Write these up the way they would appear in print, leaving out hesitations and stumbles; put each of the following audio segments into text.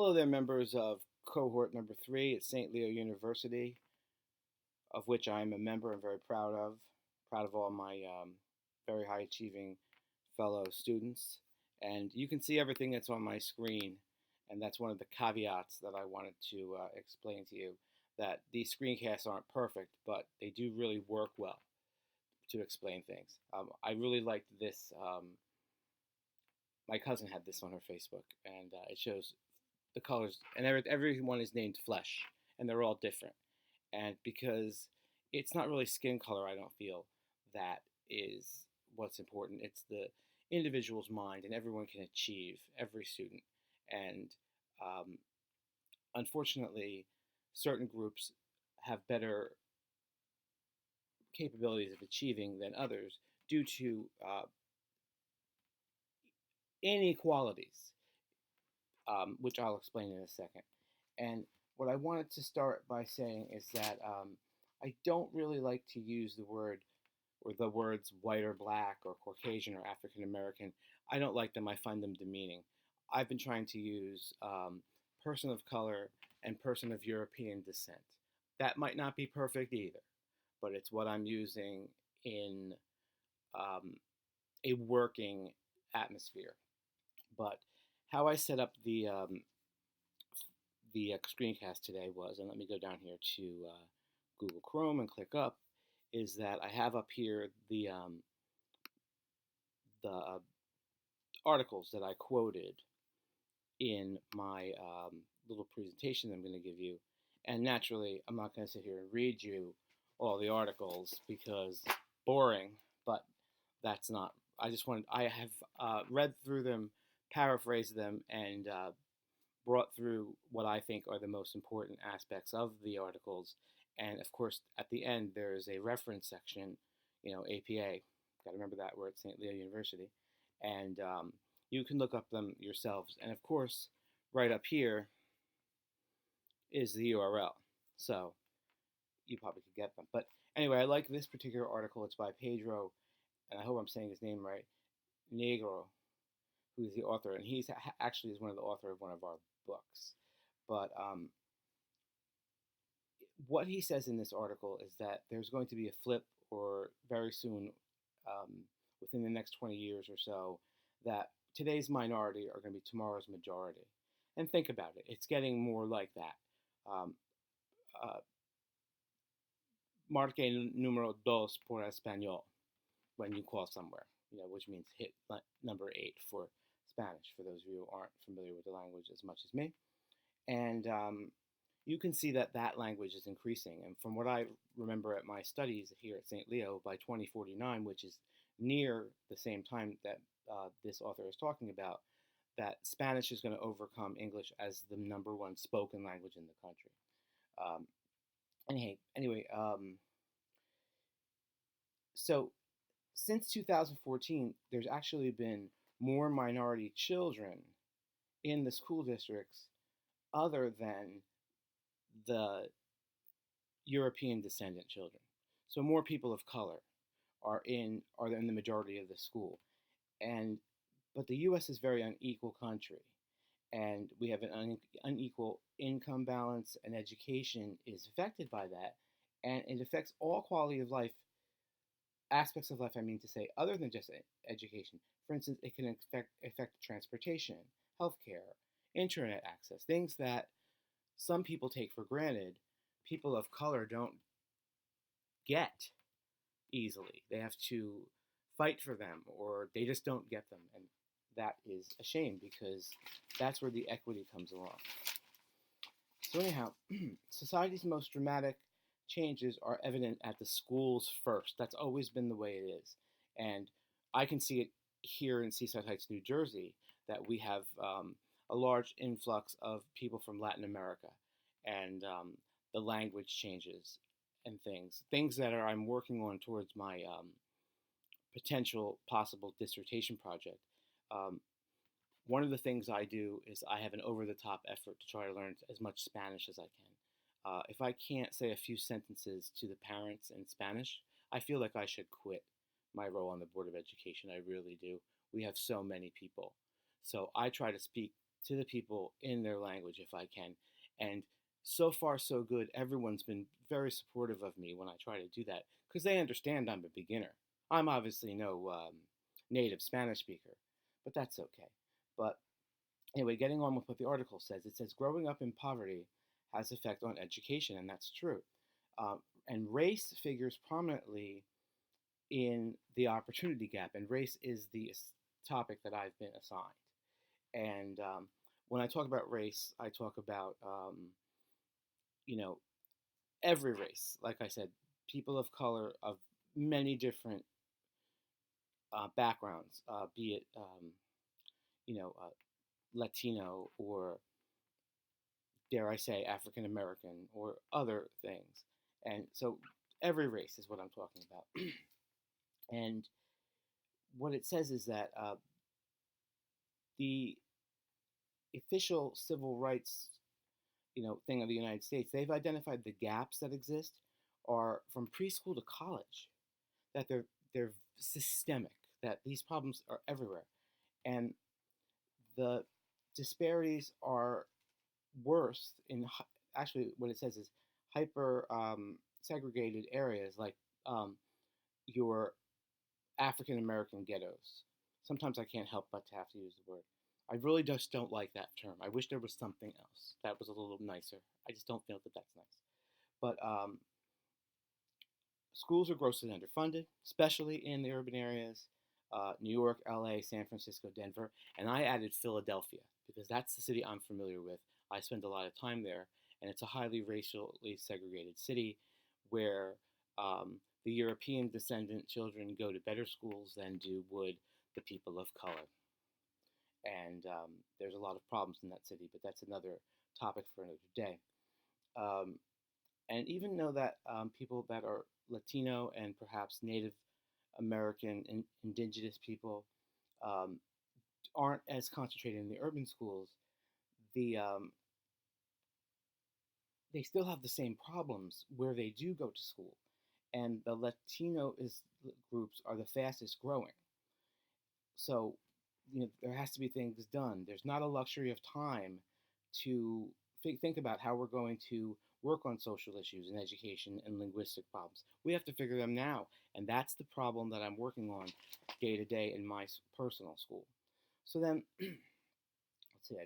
Hello there, members of cohort number 3 at St. Leo University, of which I am a member and very proud of. Proud of all my very high achieving fellow students. And you can see everything that's on my screen. And that's one of the caveats that I wanted to explain to you, that these screencasts aren't perfect, but they do really work well to explain things. I really liked this. My cousin had this on her Facebook, and it shows the colors, and everyone is named Flesh, and they're all different. And because it's not really skin color, I don't feel that is what's important. It's the individual's mind, and everyone can achieve, every student. And um, unfortunately, certain groups have better capabilities of achieving than others due to inequalities, which I'll explain in a second. And what I wanted to start by saying is that I don't really like to use the word or the words white or black or Caucasian or African American. I don't like them. I find them demeaning. I've been trying to use person of color and person of European descent. That might not be perfect either, but it's what I'm using in um, a working atmosphere. But how I set up the screencast today was, and let me go down here to Google Chrome and click up, is that I have up here the articles that I quoted in my little presentation I'm going to give you. And naturally, I'm not going to sit here and read you all the articles because boring, but that's not. I have read through them, paraphrased them, and brought through what I think are the most important aspects of the articles. And of course, at the end, there is a reference section, APA. Got to remember that, we're at St. Leo University. And you can look up them yourselves. And of course, right up here is the URL. So you probably could get them. But anyway, I like this particular article. It's by Pedro, and I hope I'm saying his name right, Negro, who's the author. And he's actually is one of the author of one of our books. But what he says in this article is that there's going to be a flip, or very soon, within the next 20 years or so, that today's minority are going to be tomorrow's majority. And think about it. It's getting more like that. Uh, Marque número dos por español, when you call somewhere, which means hit number 8 for Spanish, for those of you who aren't familiar with the language as much as me. And you can see that that language is increasing. And from what I remember at my studies here at St. Leo, by 2049, which is near the same time that this author is talking about, that Spanish is going to overcome English as the number one spoken language in the country. Anyway, so since 2014, there's actually been more minority children in the school districts other than the European descendant children. So more people of color are in the majority of the school. But the U.S. is a very unequal country, and we have an unequal income balance, and education is affected by that, and it affects all quality of life aspects of life. I mean to say, other than just education. For instance, it can affect transportation, healthcare, internet access, things that some people take for granted. People of color don't get easily. They have to fight for them, or they just don't get them, and that is a shame because that's where the equity comes along. So anyhow, society's most dramatic changes are evident at the schools first. That's always been the way it is. And I can see it here in Seaside Heights, New Jersey, that we have a large influx of people from Latin America, and the language changes and things that I'm working on towards my potential possible dissertation project. Um, One of the things I do is I have an over-the-top effort to try to learn as much Spanish as I can. If I can't say a few sentences to the parents in Spanish, I feel like I should quit my role on the Board of Education. I really do. We have so many people. So I try to speak to the people in their language if I can. And so far, so good. Everyone's been very supportive of me when I try to do that because they understand I'm a beginner. I'm obviously no native Spanish speaker, but that's okay. But anyway, getting on with what the article says, it says growing up in poverty has effect on education, and that's true. And race figures prominently in the opportunity gap, and race is the topic that I've been assigned. And when I talk about race, I talk about you know every race. Like I said, people of color of many different backgrounds, be it you know Latino or dare I say African American or other things. And so every race is what I'm talking about. And what it says is that the official civil rights thing of the United States, they've identified the gaps that exist are from preschool to college, that they're systemic, that these problems are everywhere, and the disparities are worse in actually what it says is hyper segregated areas like um, your African American ghettos. Sometimes I can't help but to have to use the word. I really just don't like that term. I wish there was something else that was a little nicer. I just don't feel that that's nice. But schools are grossly underfunded, especially in the urban areas, New York, LA, San Francisco, Denver, and I added Philadelphia because that's the city I'm familiar with. I spend a lot of time there, and it's a highly racially segregated city where the European descendant children go to better schools than would the people of color. And there's a lot of problems in that city, but that's another topic for another day. Um, and even though that people that are Latino and perhaps Native American and indigenous people um, aren't as concentrated in the urban schools, the they still have the same problems where they do go to school, and the Latino groups are the fastest growing. So, there has to be things done. There's not a luxury of time to think about how we're going to work on social issues and education and linguistic problems. We have to figure them now, and that's the problem that I'm working on day to day in my personal school. So then, let's see.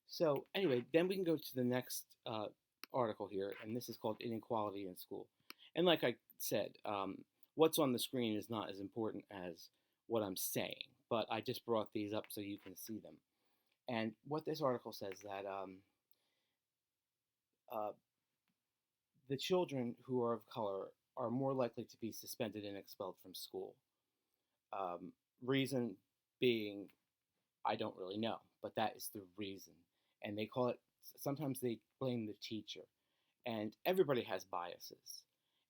So anyway, then we can go to the next article here, and this is called Inequality in School. And like I said, what's on the screen is not as important as what I'm saying, but I just brought these up so you can see them. And what this article says that uh, the children who are of color are more likely to be suspended and expelled from school. Reason being, I don't really know, but that is the reason. And they call it, sometimes they blame the teacher. And everybody has biases.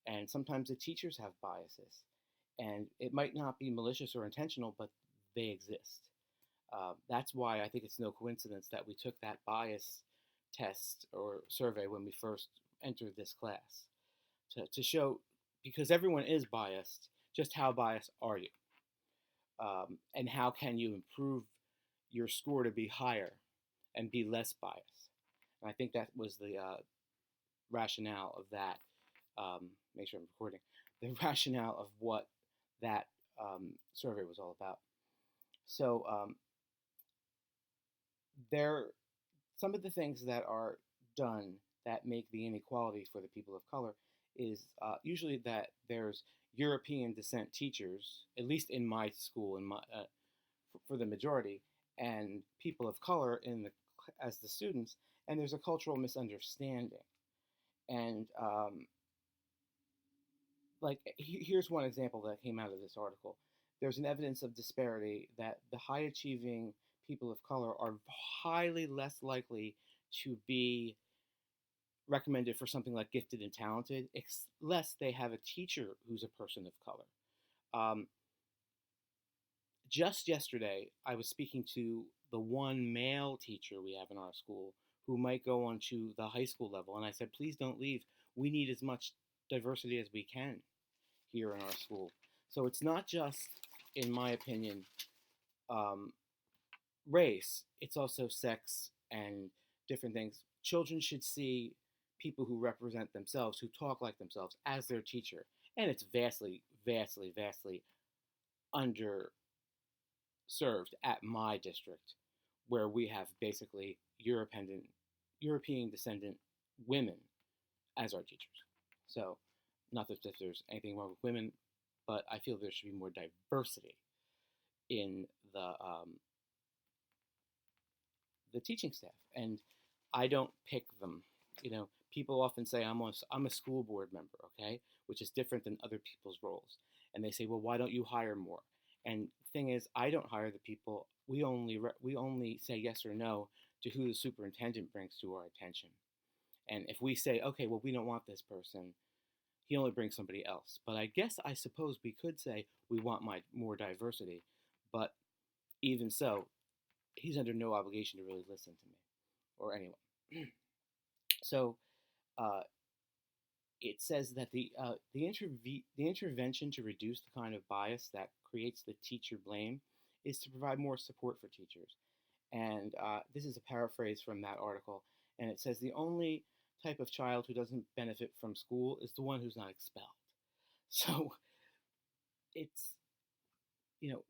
And sometimes the teachers have biases. And it might not be malicious or intentional, but they exist. That's why I think it's no coincidence that we took that bias test or survey when we first entered this class to show, because everyone is biased, just how biased are you? And how can you improve your score to be higher and be less biased? And I think that was the rationale of that. Make sure I'm recording. The rationale of what that survey was all about. So there, some of the things that are done that make the inequality for the people of color is usually that there's European descent teachers, at least in my school, for the majority, and people of color as the students, and there's a cultural misunderstanding. And like here's one example that came out of this article. There's an evidence of disparity that the high achieving people of color are highly less likely to be recommended for something like gifted and talented, unless they have a teacher who's a person of color. Um, just yesterday, I was speaking to the one male teacher we have in our school who might go on to the high school level, and I said, please don't leave. We need as much diversity as we can here in our school. So it's not just, in my opinion, um, race, it's also sex and different things. Children should see people who represent themselves, who talk like themselves, as their teacher. And it's vastly, vastly, vastly underserved at my district, where we have basically European descendant women as our teachers. So, not that there's anything wrong with women, but I feel there should be more diversity in the teaching staff, and I don't pick them. People often say I'm a school board member, okay, which is different than other people's roles, and they say, well, why don't you hire more? And the thing is, I don't hire the people. We only say yes or no to who the superintendent brings to our attention. And if we say, okay, well, we don't want this person, he only brings somebody else. But I suppose we could say we want more diversity. But even so, he's under no obligation to really listen to me or anyone. So uh, it says that the intervention to reduce the kind of bias that creates the teacher blame is to provide more support for teachers. And this is a paraphrase from that article. And it says the only type of child who doesn't benefit from school is the one who's not expelled. So it's,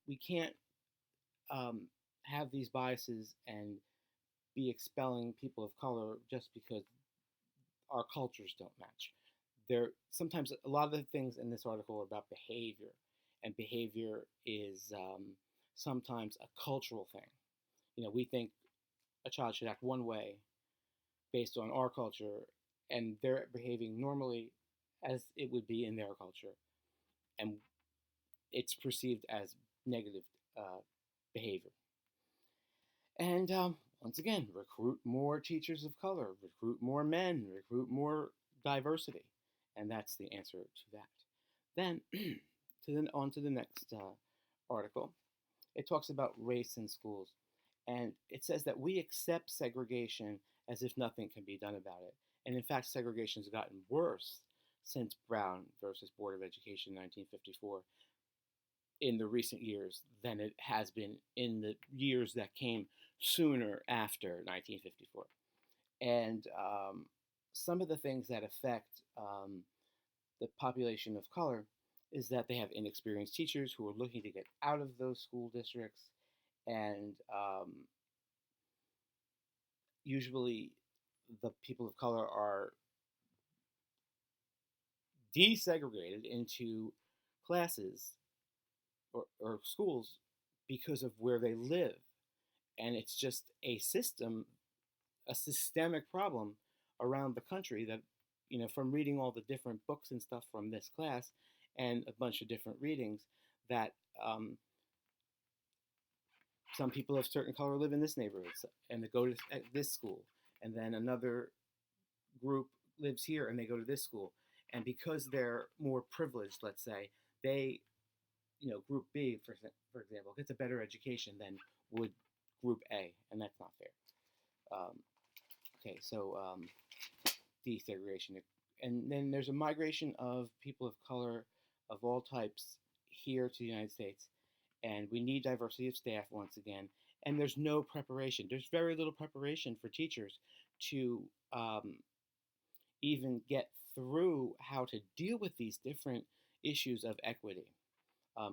we can't have these biases and be expelling people of color just because our cultures don't match. There sometimes a lot of the things in this article are about behavior, and behavior is sometimes a cultural thing. We think a child should act one way based on our culture, and they're behaving normally as it would be in their culture, and it's perceived as negative behavior. And once again, recruit more teachers of color, recruit more men, recruit more diversity, and that's the answer to that. Then, on to the next article. It talks about race in schools, and it says that we accept segregation as if nothing can be done about it. And in fact, segregation has gotten worse since Brown versus Board of Education in 1954 in the recent years than it has been in the years that came sooner after 1954. And some of the things that affect the population of color is that they have inexperienced teachers who are looking to get out of those school districts, and usually the people of color are desegregated into classes or schools because of where they live. And it's just a systemic problem around the country that, from reading all the different books and stuff from this class and a bunch of different readings, that some people of certain color live in this neighborhood and they go to this school, and then another group lives here and they go to this school. And because they're more privileged, let's say, they, Group B, for example, gets a better education than would Group A, and that's not fair. Okay, so desegregation. And then there's a migration of people of color of all types here to the United States, and we need diversity of staff once again. And there's no preparation. There's very little preparation for teachers to even get through how to deal with these different issues of equity.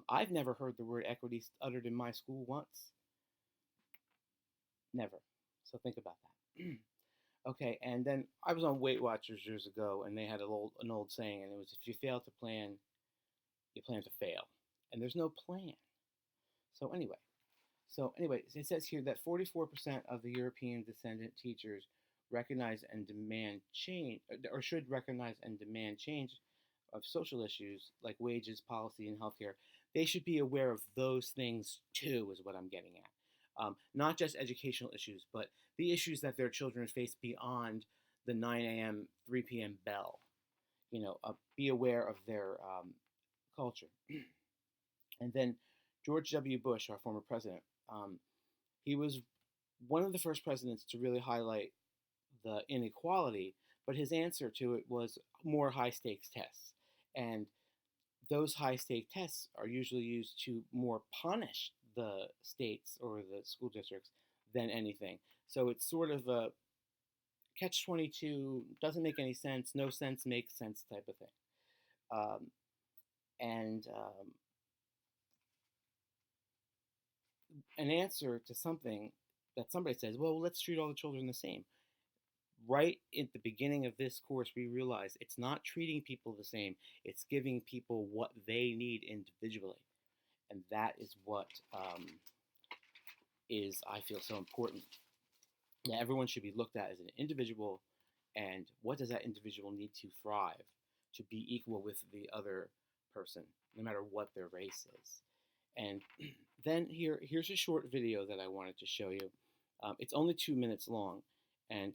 I've never heard the word equity uttered in my school once. Never. So think about that. Okay, and then I was on Weight Watchers years ago, and they had an old saying, and it was, if you fail to plan, you plan to fail. And there's no plan. So anyway, it says here that 44% of the European descendant teachers recognize and demand change, or should recognize and demand change of social issues like wages, policy, and healthcare. They should be aware of those things too, is what I'm getting at. Not just educational issues, but the issues that their children face beyond the 9 a.m., 3 p.m. bell. Be aware of their culture. And then George W. Bush, our former president, he was one of the first presidents to really highlight the inequality, but his answer to it was more high stakes tests. And those high stake tests are usually used to more punish the states or the school districts than anything. So it's sort of a catch 22, doesn't make any sense, no sense makes sense type of thing. Um, and An answer to something that somebody says, well, let's treat all the children the same. Right at the beginning of this course, we realize it's not treating people the same, it's giving people what they need individually. And that is what I feel, so important. That everyone should be looked at as an individual, and what does that individual need to thrive, to be equal with the other person, no matter what their race is. And then here's a short video that I wanted to show you. It's only 2 minutes long, and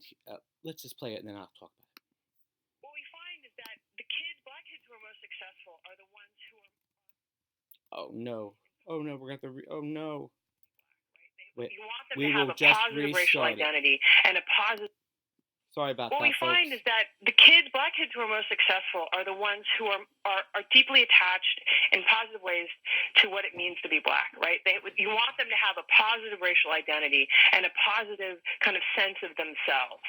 let's just play it, and then I'll talk about it. What we find is that black kids who are most successful are the ones who are. Oh no! Oh no! We're going to have to. Oh no! Wait, you want them to have a positive racial identity and a positive. Sorry about that. What we find folks. is that black kids who are most successful are the ones who are deeply attached in positive ways to what it means to be black, right? You want them to have a positive racial identity and a positive kind of sense of themselves.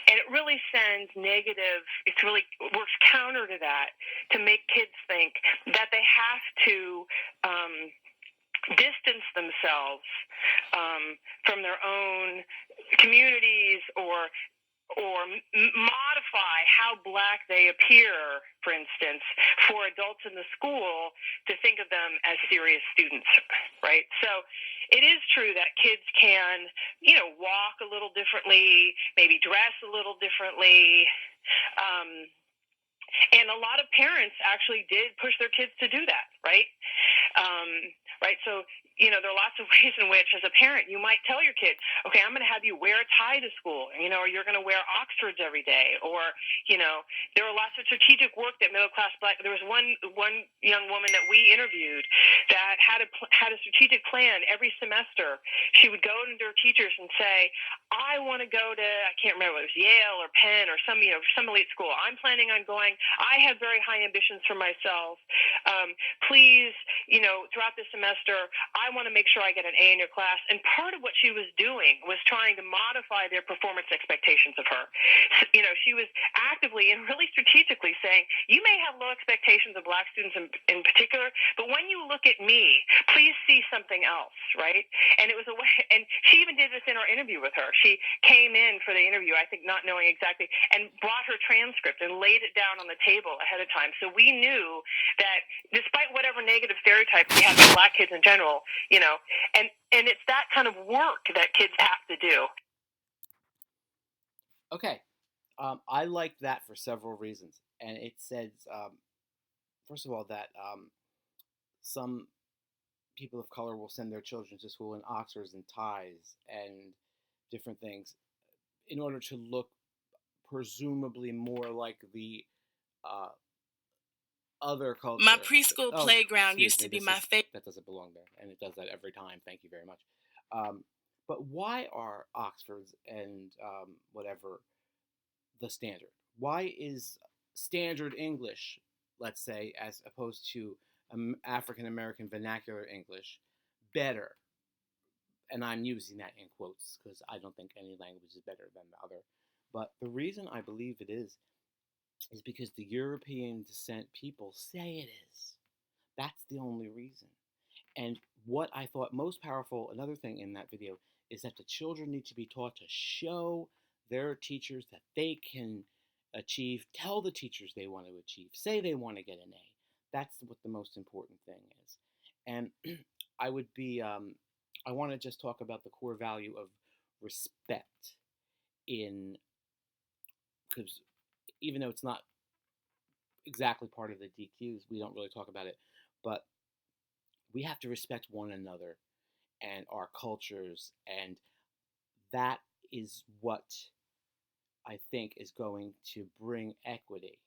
And it really sends negative, it really works counter to that, to make kids think that they have to distance themselves from their own communities or modify how black they appear, for instance, for adults in the school to think of them as serious students, right? So it is true that kids can, walk a little differently, maybe dress a little differently. And a lot of parents actually did push their kids to do that, right? Right. So, there are lots of ways in which, as a parent, you might tell your kid, okay, I'm going to have you wear a tie to school, or you're going to wear Oxfords every day. Or, there are lots of strategic work that middle-class black, there was one young woman that we interviewed that had a strategic plan every semester. She would go to her teachers and say, I want to go to, I can't remember, it was Yale or Penn or some elite school. I'm planning on going. I have very high ambitions for myself. Please, throughout the semester, I want to make sure I get an A in your class. And part of what she was doing was trying to modify their performance expectations of her. So, she was actively and really strategically saying, you may have low expectations of black students in particular, but when you look at me, please see something else, right? And it was a way, and she even did this in our interview with her. She came in for the interview, I think not knowing exactly, and brought her transcript and laid it down on the table ahead of time. So we knew that despite whatever negative stereotypes we have of black kids in general, and it's that kind of work that kids have to do. Okay. I like that for several reasons. And it says, first of all, that some people of color will send their children to school in Oxfords and ties and different things in order to look presumably more like the other culture. My preschool playground used to be my favorite. That doesn't belong there, and it does that every time. Thank you very much. But why are Oxfords and whatever the standard? Why is standard English, let's say, as opposed to African American vernacular English, better? And I'm using that in quotes because I don't think any language is better than the other. But the reason I believe it is because the European descent people say it is. That's the only reason. And what I thought most powerful, another thing in that video, is that the children need to be taught to show their teachers that they can achieve, tell the teachers they want to achieve, say they want to get an A. That's what the most important thing is. And I want to just talk about the core value of respect because even though it's not exactly part of the DQs, we don't really talk about it, but we have to respect one another and our cultures, and that is what I think is going to bring equity.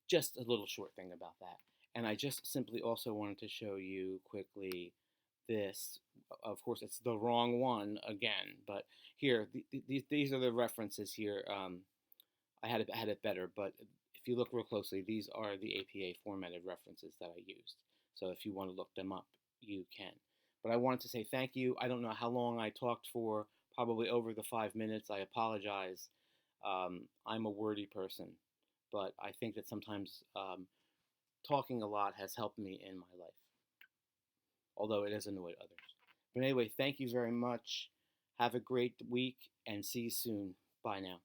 Just a little short thing about that. And I just simply also wanted to show you quickly this. Of course, it's the wrong one again, but here, these are the references here. I had it better, but if you look real closely, these are the APA formatted references that I used. So if you want to look them up, you can. But I wanted to say thank you. I don't know how long I talked for, probably over the 5 minutes. I apologize. I'm a wordy person, but I think that sometimes talking a lot has helped me in my life, although it has annoyed others. But anyway, thank you very much. Have a great week and see you soon. Bye now.